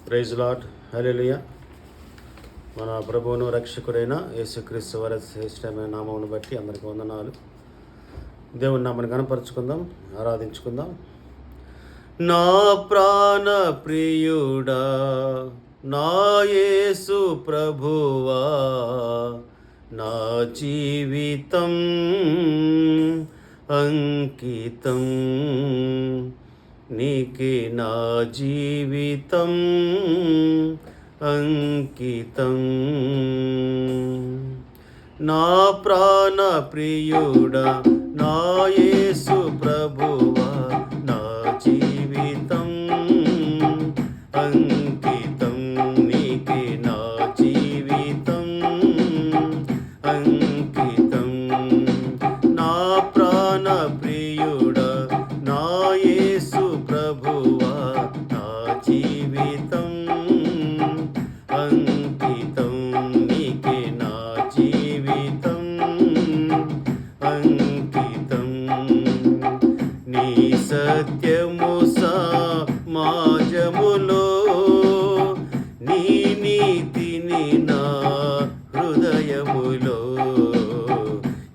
Praise lord, హల్లెలూయా. మన ప్రభువును రక్షకుడైన యేసుక్రీస్తు వారి శ్రేష్టమైన నామమును బట్టి అందరికీ వందనాలు. దేవుని నామమును గణపరుచుకుందాం, ఆరాధించుకుందాం. నా ప్రాణ ప్రియుడా, నా యేసు ప్రభువా, నా జీవితం అంకితం నీకే, నా జీవితం అంకితం. నా ప్రాణ ప్రియుడా, నా యేసు ప్రభువా, నా జీవితం అంకితం నీకే, నా జీవితం అంకితం. నా ప్రాణ ప్రియుడా, నా యేసు ప్రభువా, నా జీవితం అంకితం నీకే, నా జీవితం అంకితం. నీ సత్యము సమాజములో, నీ నీతిని నా హృదయములో,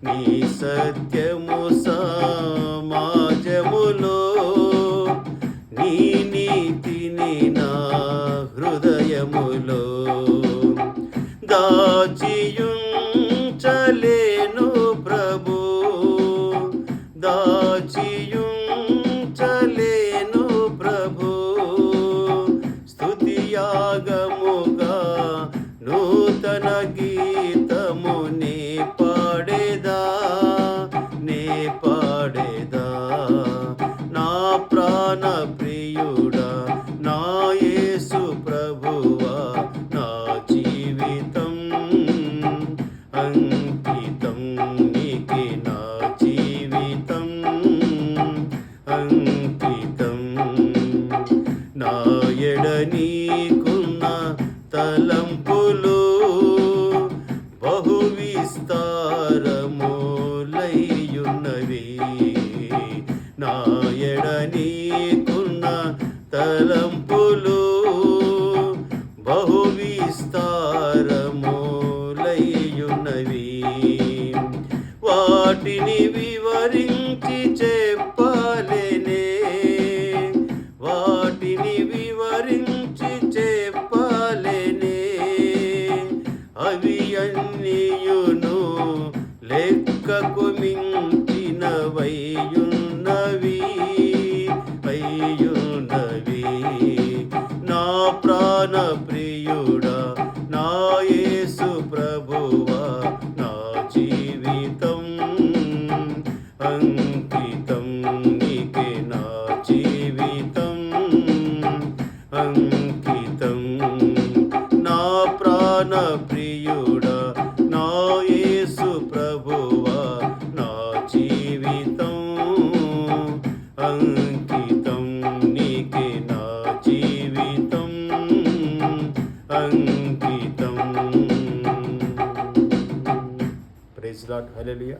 నీ సత్యము సమాజములో, నీ నీతిని నా హృదయములో దాచియుంచలేను ప్రభు, దాచియుంచలేను ప్రభు. స్తుతియాగముగా నూతన గీతము నే పాడేదా, నే పాడేదా. నా ప్రాణ ప్రియుడా, నా యేసు ప్రభువా, నా జీవితం అంకితం నీకే, నా జీవితం అంకితం. నా ఎడ నీకున్న తలంపులు బహు విస్తారములైయున్నవి, నా ఎడ నీకున్న తలంపులు బహు విస్తారములైయున్నవి. వాటిని వివరించి చెప్పలేనే, వాటిని వివరించి చెప్పలేనే. అవి అన్నియును లెక్కకు మించినవైయున్నవి అయ్యున్నవి. నా ప్రాణ ప్రియుడా, నా యేసు ప్రభువా, నా జీవితం అంకితం నీకే, నా జీవితం అంకితం. నా ప్రాణ ప్రియుడా, నా యేసు ప్రభువా, నా జీవితం అంకితం నీకే, నా జీవితం అంకితం. ప్రైజ్ లార్డ్, హల్లెలూయా.